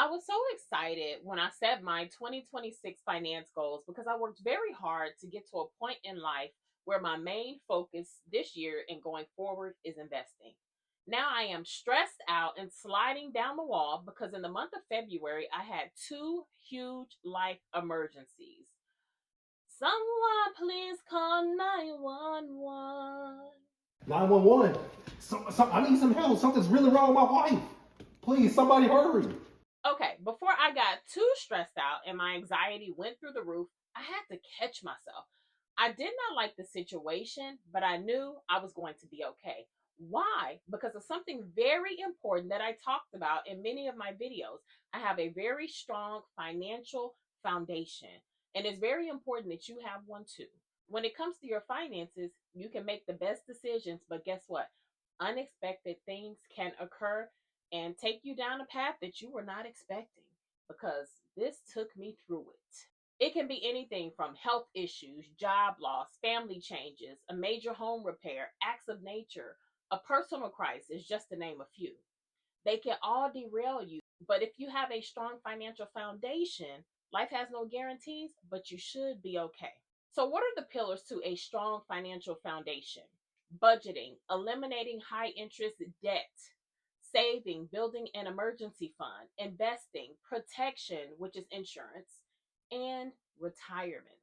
I was so excited when I set my 2026 finance goals because I worked very hard to get to a point in life where my main focus this year and going forward is investing. Now I am stressed out and sliding down the wall because in the month of February, I had two huge life emergencies. Someone please call 911. 911. I need some help. Something's really wrong with my wife. Please, somebody hurry. Okay, before I got too stressed out and my anxiety went through the roof, I had to catch myself. I did not like the situation, but I knew I was going to be okay. Why? Because of something very important that I talked about in many of my videos. I have a very strong financial foundation, and it's very important that you have one too. When it comes to your finances, you can make the best decisions, but guess what? Unexpected things can occur and take you down a path that you were not expecting because this took me through it. It can be anything from health issues, job loss, family changes, a major home repair, acts of nature, a personal crisis, just to name a few. They can all derail you, but if you have a strong financial foundation, life has no guarantees, but you should be okay. So, what are the pillars to a strong financial foundation? Budgeting, eliminating high interest debt, saving, building an emergency fund, investing, protection, which is insurance, and retirement.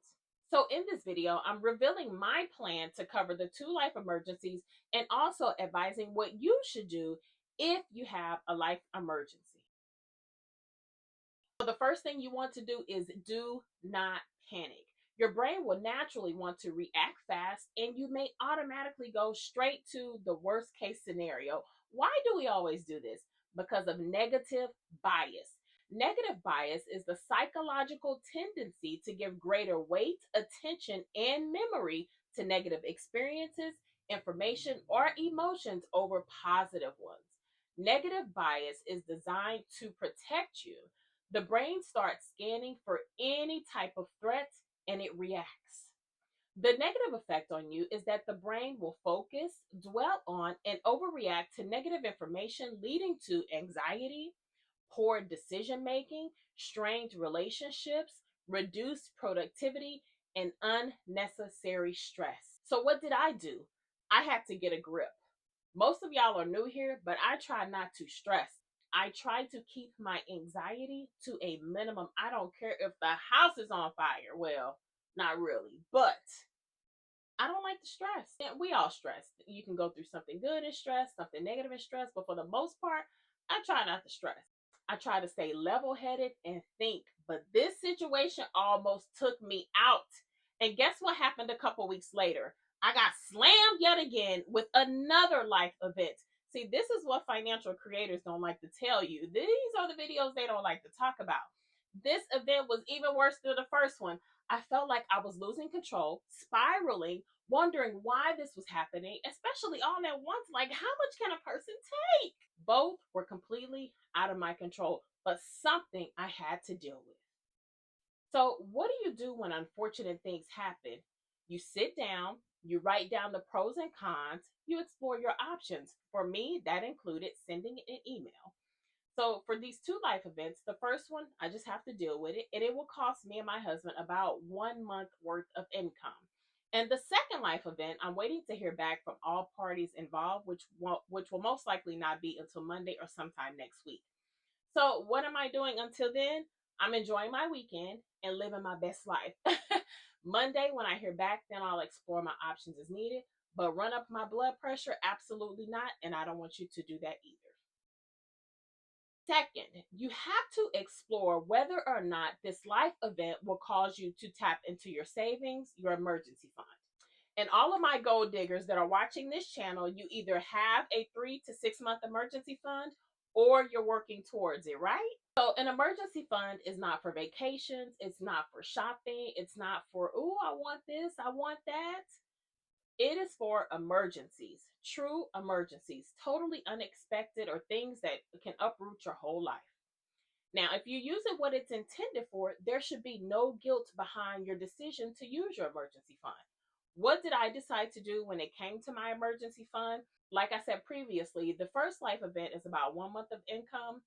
So, in this video, I'm revealing my plan to cover the two life emergencies and also advising what you should do if you have a life emergency. So the first thing you want to do is do not panic. Your brain will naturally want to react fast, and you may automatically go straight to the worst case scenario. Why do we always do this? Because of negative bias. Negative bias is the psychological tendency to give greater weight, attention, and memory to negative experiences, information, or emotions over positive ones. Negative bias is designed to protect you. The brain starts scanning for any type of threat and it reacts. The negative effect on you is that the brain will focus, dwell on, and overreact to negative information, leading to anxiety, poor decision making, strained relationships, reduced productivity, and unnecessary stress. So, what did I do? I had to get a grip. Most of y'all are new here, but I try not to stress. I try to keep my anxiety to a minimum. I don't care if the house is on fire. Well, not really, but I don't like the stress. And we all stress. You can go through something good and stress, something negative and stress, but for the most part, I try not to stress. I try to stay level headed and think. But this situation almost took me out. And guess what happened a couple weeks later? I got slammed yet again with another life event. See, this is what financial creators don't like to tell you. These are the videos they don't like to talk about. This event was even worse than the first one. I felt like I was losing control, spiraling, wondering why this was happening, especially all at once. Like, how much can a person take? Both were completely out of my control, but something I had to deal with. So, what do you do when unfortunate things happen? You sit down, you write down the pros and cons, you explore your options. For me, that included sending an email. So, for these two life events, the first one, I just have to deal with it, and it will cost me and my husband about 1 month worth of income. And the second life event, I'm waiting to hear back from all parties involved, which will most likely not be until Monday or sometime next week. So, what am I doing until then? I'm enjoying my weekend and living my best life. Monday, when I hear back, then I'll explore my options as needed. But run up my blood pressure? Absolutely not. And I don't want you to do that either. Second, you have to explore whether or not this life event will cause you to tap into your savings, your emergency fund. And all of my gold diggers that are watching this channel, you either have a 3 to 6 month emergency fund or you're working towards it, right? So, an emergency fund is not for vacations, it's not for shopping, it's not for, oh, I want this, I want that. It is for emergencies, true emergencies, totally unexpected or things that can uproot your whole life. Now, if you use it what it's intended for, there should be no guilt behind your decision to use your emergency fund. What did I decide to do when it came to my emergency fund? Like I said previously, the first life event is about 1 month of income.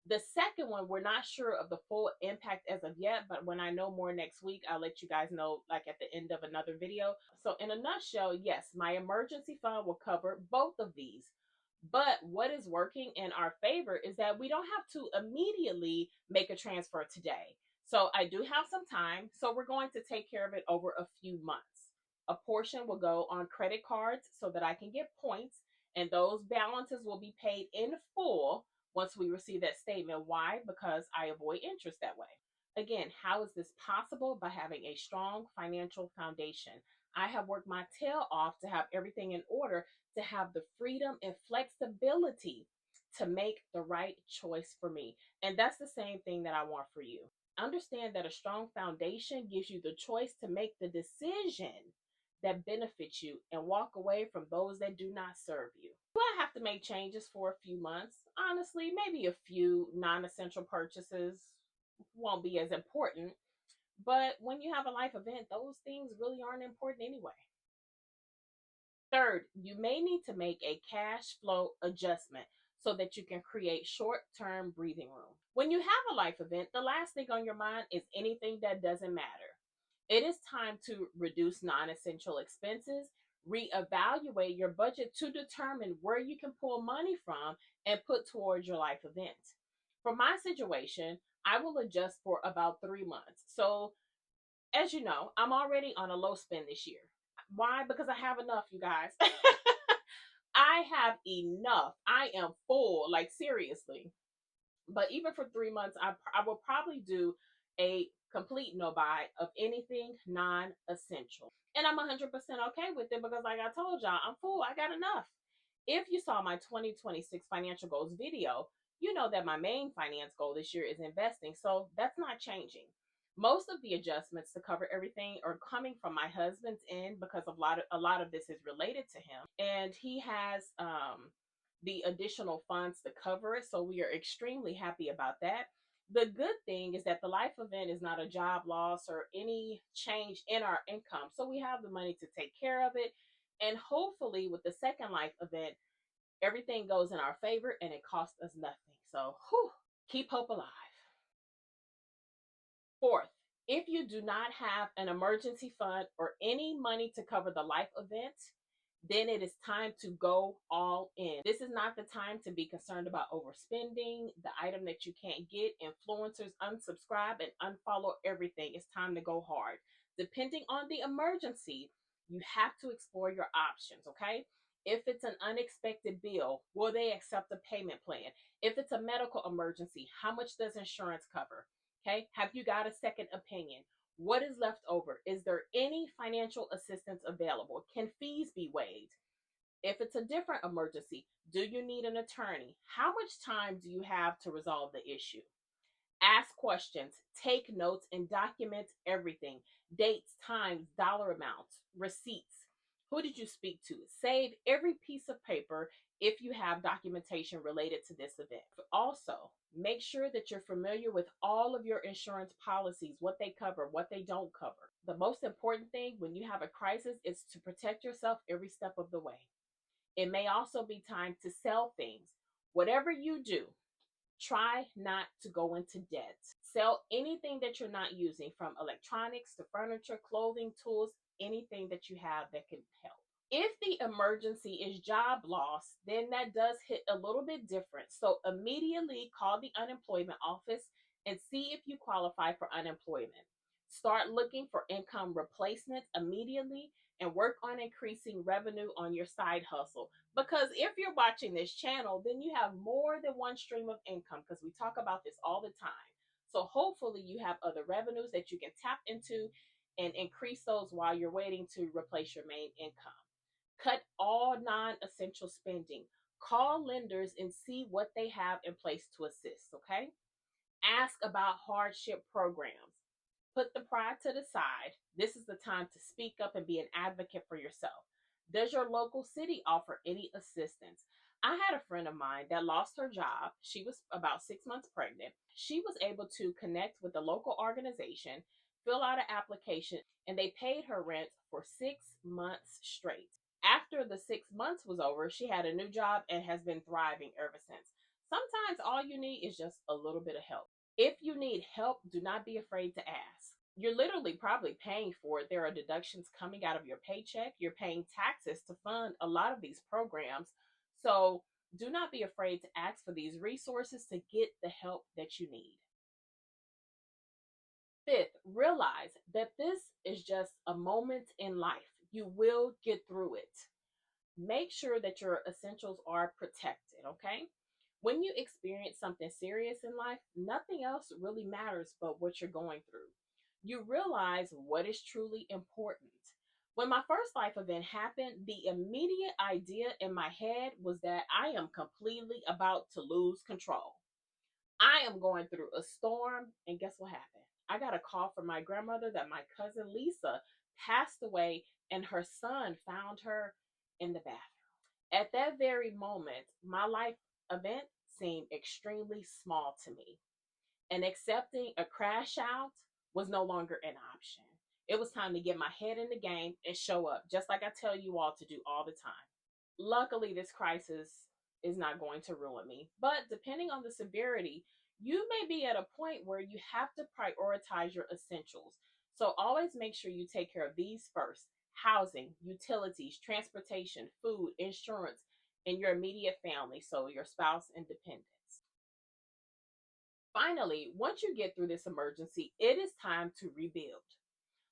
The second one, we're not sure of the full impact as of yet, but when I know more next week, I'll let you guys know, like at the end of another video. So, in a nutshell, yes, my emergency fund will cover both of these. But what is working in our favor is that we don't have to immediately make a transfer today. So, I do have some time. So, we're going to take care of it over a few months. A portion will go on credit cards so that I can get points, and those balances will be paid in full once we receive that statement. Why? Because I avoid interest that way. Again, how is this possible? By having a strong financial foundation. I have worked my tail off to have everything in order, to have the freedom and flexibility to make the right choice for me. And that's the same thing that I want for you. Understand that a strong foundation gives you the choice to make the decision that benefits you and walk away from those that do not serve you. Do I have to make changes for a few months? Honestly, maybe a few non essential purchases won't be as important. But when you have a life event, those things really aren't important anyway. Third, you may need to make a cash flow adjustment so that you can create short term breathing room. When you have a life event, the last thing on your mind is anything that doesn't matter. It is time to reduce non essential expenses, reevaluate your budget to determine where you can pull money from and put towards your life event. For my situation, I will adjust for about 3 months. So, as you know, I'm already on a low spend this year. Why? Because I have enough, you guys. I have enough. I am full, like seriously. But even for 3 months, I will probably do a complete no buy of anything non essential. And I'm 100% okay with it because, like I told y'all, I'm full. I got enough. If you saw my 2026 financial goals video, you know that my main finance goal this year is investing. So that's not changing. Most of the adjustments to cover everything are coming from my husband's end because a lot of this is related to him, and he has the additional funds to cover it. So we are extremely happy about that. The good thing is that the life event is not a job loss or any change in our income. So we have the money to take care of it. And hopefully, with the second life event, everything goes in our favor and it costs us nothing. So, whew, keep hope alive. Fourth, if you do not have an emergency fund or any money to cover the life event, then it is time to go all in. This is not the time to be concerned about overspending, the item that you can't get, influencers, unsubscribe and unfollow everything. It's time to go hard. Depending on the emergency, you have to explore your options, okay? If it's an unexpected bill, will they accept a payment plan? If it's a medical emergency, how much does insurance cover? Okay, have you got a second opinion? What is left over? Is there any financial assistance available? Can fees be waived? If it's a different emergency, do you need an attorney? How much time do you have to resolve the issue? Ask questions, take notes, and document everything: dates, times, dollar amounts, receipts. Who did you speak to? Save every piece of paper if you have documentation related to this event. Also, make sure that you're familiar with all of your insurance policies, what they cover, what they don't cover. The most important thing when you have a crisis is to protect yourself every step of the way. It may also be time to sell things. Whatever you do, try not to go into debt. Sell anything that you're not using, from electronics to furniture, clothing, tools, anything that you have that can help. If the emergency is job loss, then that does hit a little bit different. So immediately call the unemployment office and see if you qualify for unemployment. Start looking for income replacement immediately and work on increasing revenue on your side hustle. Because if you're watching this channel, then you have more than one stream of income, because we talk about this all the time. So hopefully you have other revenues that you can tap into and increase those while you're waiting to replace your main income. Cut all non essential spending. Call lenders and see what they have in place to assist, okay? Ask about hardship programs. Put the pride to the side. This is the time to speak up and be an advocate for yourself. Does your local city offer any assistance? I had a friend of mine that lost her job. She was about 6 months pregnant. She was able to connect with the local organization, fill out an application, and they paid her rent for 6 months straight. After the 6 months was over, she had a new job and has been thriving ever since. Sometimes all you need is just a little bit of help. If you need help, do not be afraid to ask. You're literally probably paying for it. There are deductions coming out of your paycheck. You're paying taxes to fund a lot of these programs. So do not be afraid to ask for these resources to get the help that you need. Fifth, realize that this is just a moment in life. You will get through it. Make sure that your essentials are protected, okay? When you experience something serious in life, nothing else really matters but what you're going through. You realize what is truly important. When my first life event happened, the immediate idea in my head was that I am completely about to lose control. I am going through a storm, and guess what happened? I got a call from my grandmother that my cousin Lisa passed away and her son found her in the bathroom. At that very moment, my life event seemed extremely small to me, and accepting a crash out was no longer an option. It was time to get my head in the game and show up, just like I tell you all to do all the time. Luckily, this crisis is not going to ruin me, but depending on the severity, you may be at a point where you have to prioritize your essentials. So always make sure you take care of these first: housing, utilities, transportation, food, insurance, and your immediate family, so your spouse and dependents. Finally, once you get through this emergency, it is time to rebuild.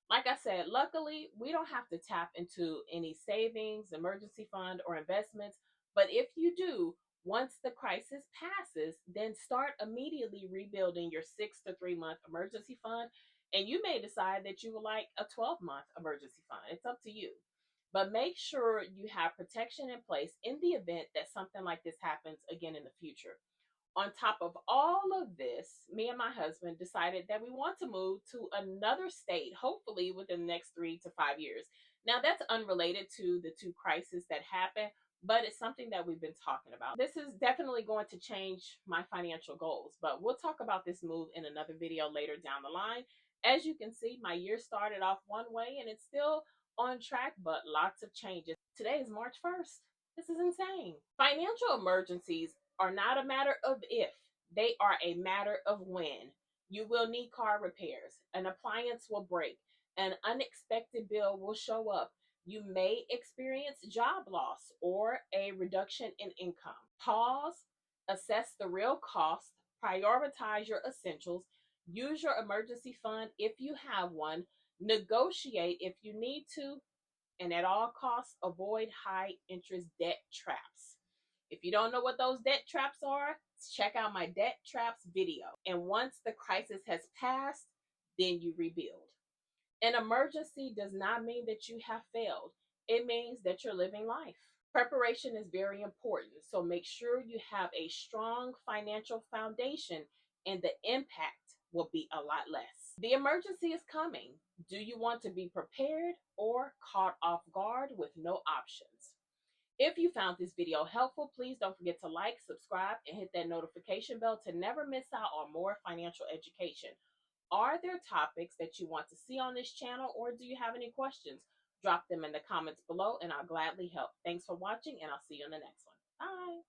Like I said, luckily, we don't have to tap into any savings, emergency fund, or investments. But if you do, once the crisis passes, then start immediately rebuilding your 6 to 3 month emergency fund. And you may decide that you would like a 12-month emergency fund. It's up to you. But make sure you have protection in place in the event that something like this happens again in the future. On top of all of this, me and my husband decided that we want to move to another state, hopefully within the next 3 to 5 years. Now, that's unrelated to the two crises that happened, but it's something that we've been talking about. This is definitely going to change my financial goals, but we'll talk about this move in another video later down the line. As you can see, my year started off one way and it's still on track, but lots of changes. Today is March 1st. This is insane. Financial emergencies are not a matter of if, they are a matter of when. You will need car repairs, an appliance will break, an unexpected bill will show up. You may experience job loss or a reduction in income. Pause, assess the real cost, prioritize your essentials, use your emergency fund if you have one, negotiate if you need to, and at all costs, avoid high interest debt traps. If you don't know what those debt traps are, check out my debt traps video. And once the crisis has passed, then you rebuild. An emergency does not mean that you have failed, it means that you're living life. Preparation is very important, so make sure you have a strong financial foundation and the impact will be a lot less. The emergency is coming. Do you want to be prepared or caught off guard with no options? If you found this video helpful, please don't forget to like, subscribe, and hit that notification bell to never miss out on more financial education. Are there topics that you want to see on this channel, or do you have any questions? Drop them in the comments below and I'll gladly help. Thanks for watching, and I'll see you in the next one. Bye.